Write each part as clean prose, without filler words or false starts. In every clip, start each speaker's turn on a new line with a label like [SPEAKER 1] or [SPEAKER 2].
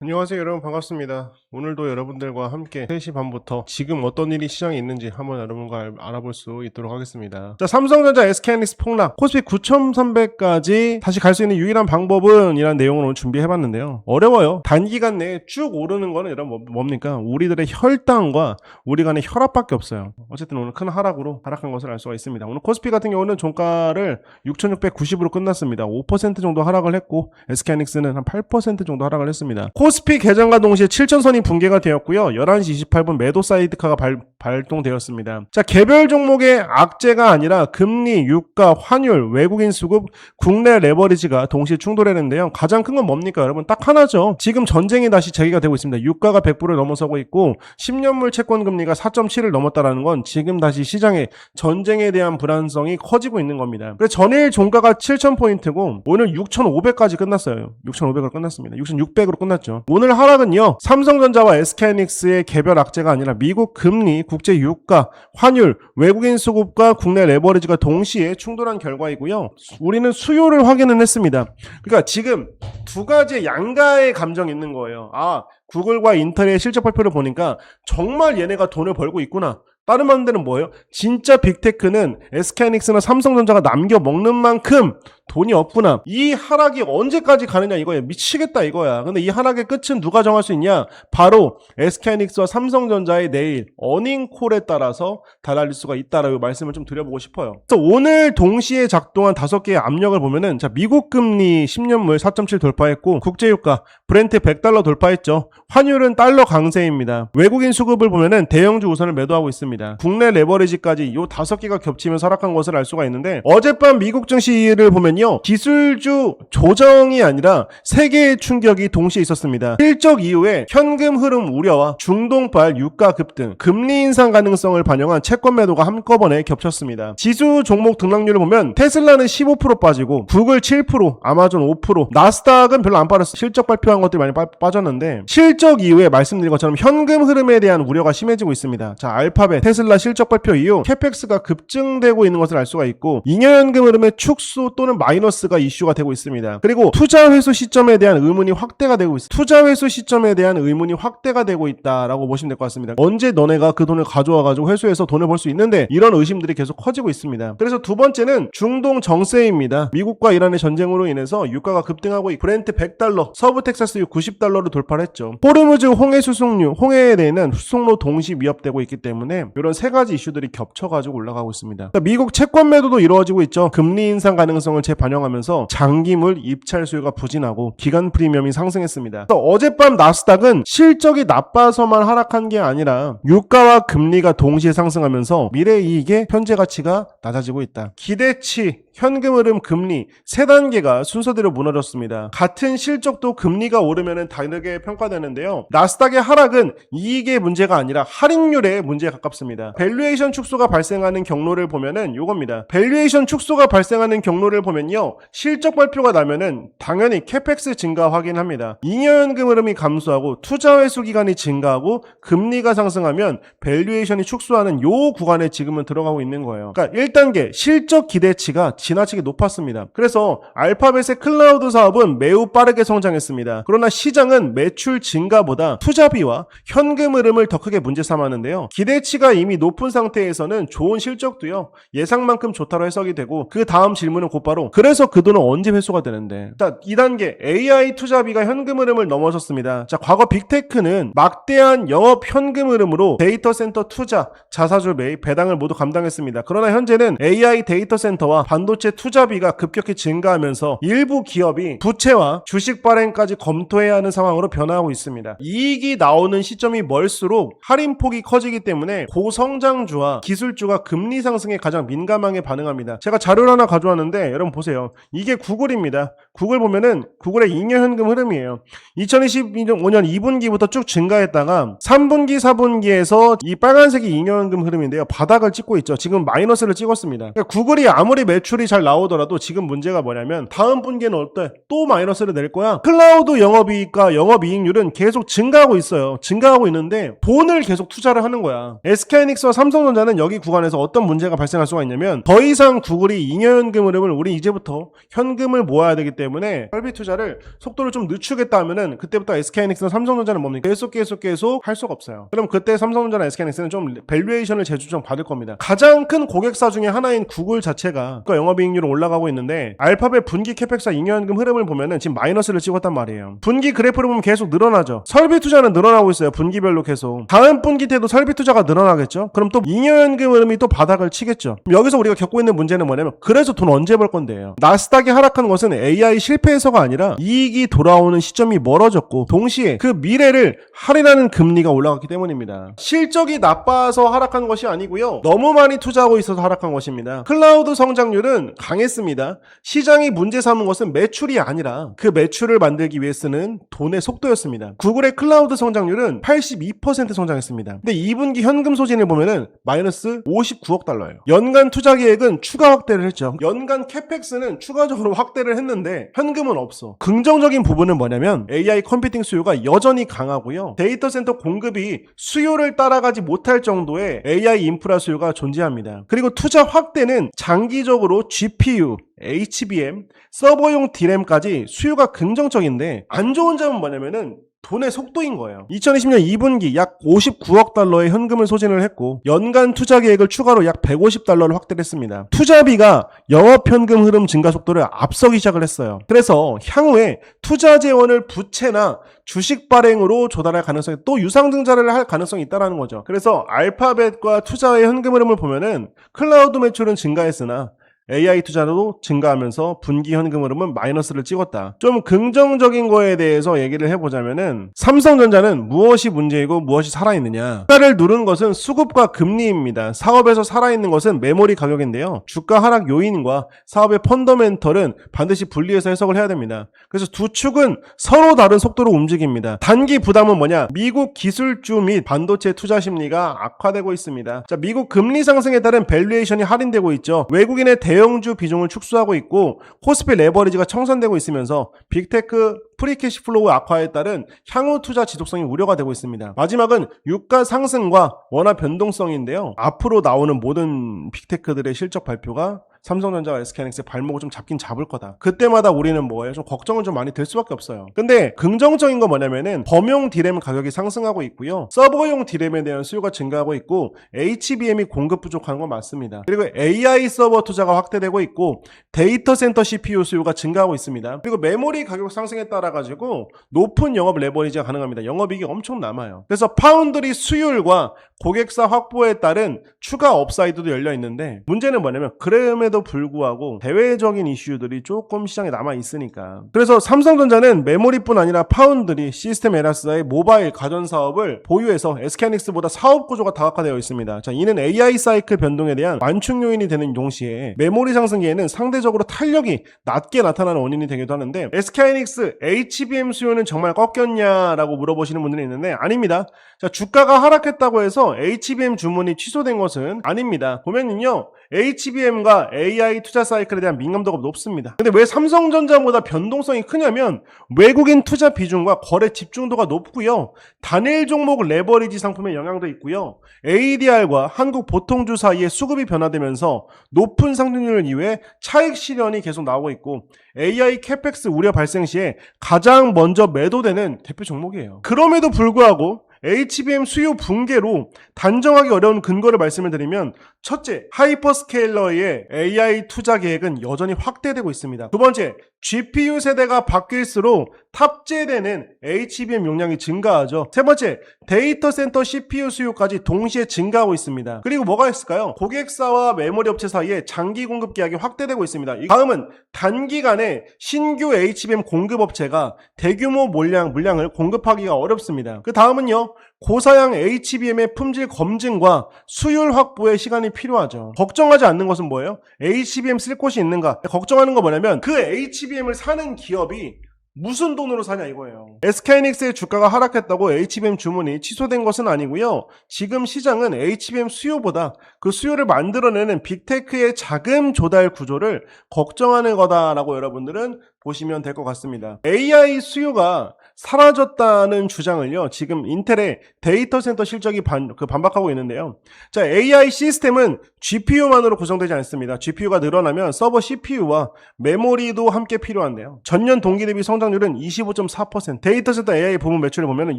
[SPEAKER 1] 안녕하세요 여러분, 반갑습니다. 오늘도 여러분들과 함께 3시 반부터 지금 어떤 일이 시장에 있는지 한번 여러분과 알아볼 수 있도록 하겠습니다. 자, 삼성전자 SK하이닉스 폭락, 코스피 9300까지 다시 갈 수 있는 유일한 방법은 이란 내용을 오늘 준비해봤는데요. 어려워요. 단기간 내에 쭉 오르는 거는 여러분 뭡니까? 우리들의 혈당과 우리 간의 혈압밖에 없어요. 어쨌든 오늘 큰 하락으로 하락한 것을 알 수가 있습니다. 오늘 코스피 같은 경우는 종가를 6690으로 끝났습니다. 5% 정도 하락을 했고 SK하이닉스는 한 8% 정도 하락을 했습니다. 코스피 개장과 동시에 7천선이 붕괴가 되었고요. 11시 28분 매도 사이드카가 발동되었습니다. 자, 개별 종목의 악재가 아니라 금리, 유가, 환율, 외국인 수급, 국내 레버리지가 동시에 충돌했는데요. 가장 큰 건 뭡니까 여러분? 딱 하나죠. 지금 전쟁이 다시 재개가 되고 있습니다. 유가가 100%를 넘어서고 있고 10년물 채권 금리가 4.7을 넘었다라는 건 지금 다시 시장에 전쟁에 대한 불안성이 커지고 있는 겁니다. 그래서 전일 종가가 7,000포인트고 오늘 6,500까지 끝났어요. 6,500으로 끝났습니다. 6,600으로 끝났죠. 오늘 하락은요, 삼성전자와 SK하이닉스의 개별 악재가 아니라 미국 금리, 국제 유가, 환율, 외국인 수급과 국내 레버리지가 동시에 충돌한 결과이고요. 우리는 수요를 확인은 했습니다. 그러니까 지금 두 가지 양가의 감정이 있는 거예요. 아, 구글과 인텔의 실적 발표를 보니까 정말 얘네가 돈을 벌고 있구나. 다른 말들은 뭐예요? 진짜 빅테크는 SK하이닉스나 삼성전자가 남겨 먹는 만큼 돈이 없구나. 이 하락이 언제까지 가느냐 이거야. 미치겠다 이거야. 근데 이 하락의 끝은 누가 정할 수 있냐? 바로 SK하이닉스와 삼성전자의 내일 어닝콜에 따라서 달라질 수가 있다라고 말씀을 좀 드려보고 싶어요. 그래서 오늘 동시에 작동한 5개의 압력을 보면은, 자, 미국 금리 10년물 4.7 돌파했고, 국제유가 브렌트 100달러 돌파했죠. 환율은 달러 강세입니다. 외국인 수급을 보면은 대형주 우선을 매도하고 있습니다. 국내 레버리지까지 요 5개가 겹치면서 하락한 것을 알 수가 있는데, 어젯밤 미국 증시를 보면요, 기술주 조정이 아니라 3개의 충격이 동시에 있었습니다. 실적 이후에 현금 흐름 우려와 중동발 유가 급등, 금리 인상 가능성을 반영한 채권 매도가 한꺼번에 겹쳤습니다. 지수 종목 등락률을 보면 테슬라는 15% 빠지고 구글 7%, 아마존 5%, 나스닥은 별로 안 빠졌어요. 실적 발표한 것들이 많이 빠졌는데, 실적 이후에 말씀드린 것처럼 현금 흐름에 대한 우려가 심해지고 있습니다. 자, 알파벳, 테슬라 실적 발표 이후 캐펙스가 급증되고 있는 것을 알 수가 있고, 잉여현금 흐름의 축소 또는 마이너스가 이슈가 되고 있습니다. 그리고 투자 회수 시점에 대한 의문이 확대가 되고 있습니다. 투자 회수 시점에 대한 의문이 확대가 되고 있다라고 보시면 될 것 같습니다. 언제 너네가 그 돈을 가져와가지고 회수해서 돈을 벌 수 있는데, 이런 의심들이 계속 커지고 있습니다. 그래서 두 번째는 중동 정세입니다. 미국과 이란의 전쟁으로 인해서 유가가 급등하고 브렌트 100달러, 서부 텍사스유 90달러를 돌파를 했죠. 호르무즈 홍해 수송류, 홍해에 대한 수송로 동시 위협되고 있기 때문에 이런 3가지 이슈들이 겹쳐가지고 올라가고 있습니다. 미국 채권 매도도 이루어지고 있죠. 금리 인상 가능성을 재반영하면서 장기물 입찰 수요가 부진하고 기간 프리미엄이 상승했습니다. 어젯밤 나스닥은 실적이 나빠서만 하락한 게 아니라 유가와 금리가 동시에 상승하면서 미래 이익의 현재 가치가 낮아지고 있다. 기대치, 현금 흐름, 금리 3단계가 순서대로 무너졌습니다. 같은 실적도 금리가 오르면 다르게 평가되는데요. 나스닥의 하락은 이익의 문제가 아니라 할인율의 문제에 가깝습니다. 밸류에이션 축소가 발생하는 경로를 보면은 요겁니다. 밸류에이션 축소가 발생하는 경로를 보면요, 실적 발표가 나면은 당연히 캐펙스 증가 확인합니다. 잉여현금 흐름이 감소하고 투자 회수 기간이 증가하고 금리가 상승하면 밸류에이션이 축소하는 요 구간에 지금은 들어가고 있는 거예요. 그러니까 1단계 실적 기대치가 지나치게 높았습니다. 그래서 알파벳의 클라우드 사업은 매우 빠르게 성장했습니다. 그러나 시장은 매출 증가보다 투자비와 현금 흐름을 더 크게 문제 삼았는데요. 기대치가 이미 높은 상태에서는 좋은 실적도요, 예상만큼 좋다로 해석이 되고, 그 다음 질문은 곧바로 그래서 그 돈은 언제 회수가 되는데. 자, 2단계 AI 투자비가 현금 흐름을 넘어섰습니다. 자, 과거 빅테크는 막대한 영업 현금 흐름으로 데이터 센터 투자, 자사주 매입, 배당을 모두 감당했습니다. 그러나 현재는 AI 데이터 센터와 반도체 투자비가 급격히 증가하면서 일부 기업이 부채와 주식 발행까지 검토해야 하는 상황으로 변화하고 있습니다. 이익이 나오는 시점이 멀수록 할인폭이 커지기 때문에 고성장주와 기술주가 금리 상승에 가장 민감하게 반응합니다. 제가 자료를 하나 가져왔는데 여러분 보세요. 이게 구글입니다. 구글 보면은 구글의 잉여현금 흐름이에요. 2025년 2분기부터 쭉 증가했다가 3분기, 4분기에서 이 빨간색이 잉여현금 흐름인데요, 바닥을 찍고 있죠. 지금 마이너스를 찍었습니다. 그러니까 구글이 아무리 매출이 매출이 잘 나오더라도 지금 문제가 뭐냐면 다음 분기에는 어때? 또 마이너스를 낼 거야. 클라우드 영업이익과 영업이익률은 계속 증가하고 있어요. 증가하고 있는데 돈을 계속 투자를 하는 거야. SK하이닉스와 삼성전자는 여기 구간에서 어떤 문제가 발생할 수가 있냐면 더 이상 구글이 잉여현금 흐름을 우리 이제부터 현금을 모아야 되기 때문에 설비 투자를 속도를 좀 늦추겠다 하면은 그때부터 SK하이닉스나 삼성전자는 뭡니까? 계속 할 수가 없어요. 그럼 그때 삼성전자나 SK하이닉스는 좀 밸류에이션을 재조정 받을 겁니다. 가장 큰 고객사 중에 하나인 구글 자체가 그 영업이익률은 올라가고 있는데 알파벳 분기 캐펙스와 잉여현금 흐름을 보면은 지금 마이너스를 찍었단 말이에요. 분기 그래프를 보면 계속 늘어나죠. 설비 투자는 늘어나고 있어요. 분기별로 계속. 다음 분기 때도 설비 투자가 늘어나겠죠. 그럼 또 잉여현금 흐름이 또 바닥을 치겠죠. 여기서 우리가 겪고 있는 문제는 뭐냐면 그래서 돈 언제 벌 건데요. 나스닥이 하락한 것은 AI 실패해서가 아니라 이익이 돌아오는 시점이 멀어졌고 동시에 그 미래를 할인하는 금리가 올라갔기 때문입니다. 실적이 나빠서 하락한 것이 아니고요. 너무 많이 투자하고 있어서 하락한 것입니다. 클라우드 성장률은 강했습니다. 시장이 문제 삼은 것은 매출이 아니라 그 매출을 만들기 위해 쓰는 돈의 속도였습니다. 구글의 클라우드 성장률은 82% 성장했습니다. 근데 2분기 현금 소진을 보면은 마이너스 59억 달러예요. 연간 투자 계획은 추가 확대를 했죠. 연간 캐펙스는 추가적으로 확대를 했는데 현금은 없어. 긍정적인 부분은 뭐냐면 AI 컴퓨팅 수요가 여전히 강하고요. 데이터 센터 공급이 수요를 따라가지 못할 정도의 AI 인프라 수요가 존재합니다. 그리고 투자 확대는 장기적으로 GPU, HBM, 서버용 D램까지 수요가 긍정적인데 안 좋은 점은 뭐냐면은 돈의 속도인 거예요. 2020년 2분기 약 59억 달러의 현금을 소진을 했고 연간 투자 계획을 추가로 약 150달러를 확대를 했습니다. 투자비가 영업현금 흐름 증가 속도를 앞서기 시작을 했어요. 그래서 향후에 투자 재원을 부채나 주식 발행으로 조달할 가능성이 또 유상증자를 할 가능성이 있다는 거죠. 그래서 알파벳과 투자의 현금 흐름을 보면은 클라우드 매출은 증가했으나 AI 투자도 증가하면서 분기 현금 흐름은 마이너스를 찍었다. 좀 긍정적인 거에 대해서 얘기를 해보자면은 삼성전자는 무엇이 문제이고 무엇이 살아있느냐. 주가를 누른 것은 수급과 금리입니다. 사업에서 살아있는 것은 메모리 가격인데요. 주가 하락 요인과 사업의 펀더멘털은 반드시 분리해서 해석을 해야 됩니다. 그래서 두 축은 서로 다른 속도로 움직입니다. 단기 부담은 뭐냐? 미국 기술주 및 반도체 투자 심리가 악화되고 있습니다. 자, 미국 금리 상승에 따른 밸류에이션이 할인되고 있죠. 외국인의 대형주 비중을 축소하고 있고 코스피 레버리지가 청산되고 있으면서 빅테크 프리캐시 플로우 악화에 따른 향후 투자 지속성이 우려가 되고 있습니다. 마지막은 유가 상승과 원화 변동성인데요. 앞으로 나오는 모든 빅테크들의 실적 발표가 삼성전자와 SK하이닉스의 발목을 좀 잡긴 잡을 거다. 그때마다 우리는 뭐예요? 좀 걱정은 좀 많이 될 수밖에 없어요. 근데 긍정적인 건 뭐냐면은 범용 D램 가격이 상승하고 있고요. 서버용 D램에 대한 수요가 증가하고 있고 HBM이 공급 부족한 건 맞습니다. 그리고 AI 서버 투자가 확대되고 있고 데이터 센터 CPU 수요가 증가하고 있습니다. 그리고 메모리 가격 상승에 따라 가지고 높은 영업 레버리지가 가능합니다. 영업이익이 엄청 남아요. 그래서 파운드리 수율과 고객사 확보에 따른 추가 업사이드도 열려 있는데 문제는 뭐냐면 그럼에도 불구하고 대외적인 이슈들이 조금 시장에 남아 있으니까. 그래서 삼성전자는 메모리뿐 아니라 파운드리, 시스템 에라스의 모바일 가전 사업을 보유해서 SK하이닉스보다 사업 구조가 다각화되어 있습니다. 자, 이는 AI 사이클 변동에 대한 완충 요인이 되는 동시에 메모리 상승기에는 상대적으로 탄력이 낮게 나타나는 원인이 되기도 하는데 SK하이닉스 HBM 수요는 정말 꺾였냐라고 물어보시는 분들이 있는데 아닙니다. 자, 주가가 하락했다고 해서 HBM 주문이 취소된 것은 아닙니다. 보면은요, HBM과 AI 투자 사이클에 대한 민감도가 높습니다. 근데 왜 삼성전자보다 변동성이 크냐면 외국인 투자 비중과 거래 집중도가 높고요. 단일 종목 레버리지 상품의 영향도 있고요. ADR과 한국 보통주 사이에 수급이 변화되면서 높은 상승률을 이후에 차익 실현이 계속 나오고 있고 AI 캐펙스 우려 발생 시에 가장 먼저 매도되는 대표 종목이에요. 그럼에도 불구하고 HBM 수요 붕괴로 단정하기 어려운 근거를 말씀을 드리면 첫째, 하이퍼스케일러의 AI 투자 계획은 여전히 확대되고 있습니다. 두 번째, GPU 세대가 바뀔수록 탑재되는 HBM 용량이 증가하죠. 세 번째, 데이터 센터 CPU 수요까지 동시에 증가하고 있습니다. 그리고 뭐가 있을까요? 고객사와 메모리 업체 사이에 장기 공급 계약이 확대되고 있습니다. 다음은 단기간에 신규 HBM 공급 업체가 대규모 물량을 공급하기가 어렵습니다. 그 다음은요, 고사양 HBM의 품질 검증과 수율 확보에 시간이 필요하죠. 걱정하지 않는 것은 뭐예요? HBM 쓸 곳이 있는가? 걱정하는 건 뭐냐면 그 HBM을 사는 기업이 무슨 돈으로 사냐 이거예요. SK하이닉스의 주가가 하락했다고 HBM 주문이 취소된 것은 아니고요. 지금 시장은 HBM 수요보다 그 수요를 만들어내는 빅테크의 자금 조달 구조를 걱정하는 거다라고 여러분들은 보시면 될 것 같습니다. AI 수요가 사라졌다는 주장을요, 지금 인텔의 데이터 센터 실적이 반박하고 있는데요. 자, AI 시스템은 GPU만으로 구성되지 않습니다. GPU가 늘어나면 서버 CPU와 메모리도 함께 필요한데요. 전년 동기 대비 성장률은 25.4%, 데이터 센터 AI 부문 매출을 보면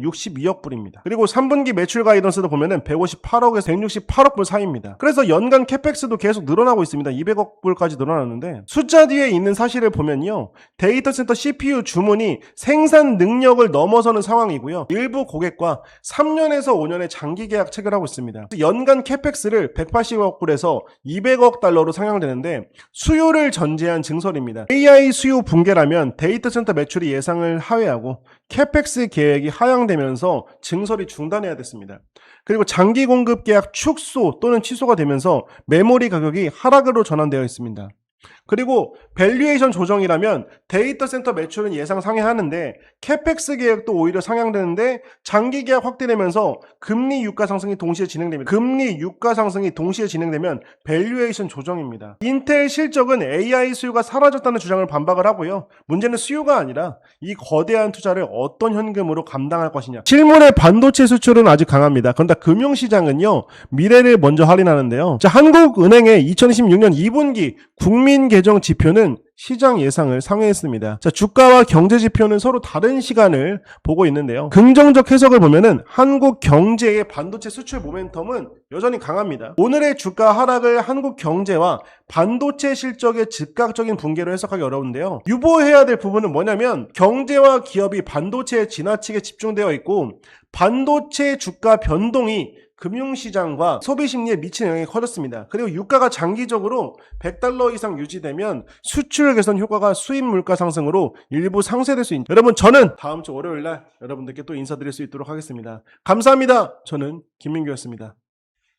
[SPEAKER 1] 62억 불입니다. 그리고 3분기 매출 가이던스도 보면 158억에서 168억 불 사이입니다. 그래서 연간 캐펙스도 계속 늘어나고 있습니다. 200억 불까지 늘어났는데, 숫자 뒤에 있는 사실을 보면요, 데이터 센터 CPU 주문이 생산 능력을 넘어서는 상황이고요. 일부 고객과 3년에서 5년의 장기 계약 체결하고 있습니다. 연간 캐펙스를 180억 불에서 200억 달러로 상향되는데 수요를 전제한 증설입니다. AI 수요 붕괴라면 데이터 센터 매출이 예상을 하회하고 캐펙스 계획이 하향되면서 증설이 중단해야 됐습니다. 그리고 장기 공급 계약 축소 또는 취소가 되면서 메모리 가격이 하락으로 전환되어 있습니다. 그리고 밸류에이션 조정이라면 데이터 센터 매출은 예상 상회하는데 캐펙스 계획도 오히려 상향되는데 장기 계약 확대되면서 금리 유가 상승이 동시에 진행됩니다. 금리 유가 상승이 동시에 진행되면 밸류에이션 조정입니다. 인텔 실적은 AI 수요가 사라졌다는 주장을 반박을 하고요. 문제는 수요가 아니라 이 거대한 투자를 어떤 현금으로 감당할 것이냐. 실물의 반도체 수출은 아직 강합니다. 그런데 금융시장은요, 미래를 먼저 할인하는데요. 자, 한국은행의 2026년 2분기 국민 계정 지표는 시장 예상을 상회했습니다. 자, 주가와 경제 지표는 서로 다른 시간을 보고 있는데요. 긍정적 해석을 보면은 한국 경제의 반도체 수출 모멘텀은 여전히 강합니다. 오늘의 주가 하락을 한국 경제와 반도체 실적의 즉각적인 붕괴로 해석하기 어려운데요. 유보해야 될 부분은 뭐냐면 경제와 기업이 반도체에 지나치게 집중되어 있고 반도체 주가 변동이 금융시장과 소비심리에 미치는 영향이 커졌습니다. 그리고 유가가 장기적으로 100달러 이상 유지되면 수출 개선 효과가 수입 물가 상승으로 일부 상쇄될 수 있습니다. 여러분, 저는 다음 주 월요일날 여러분들께 또 인사드릴 수 있도록 하겠습니다. 감사합니다. 저는 김민규였습니다.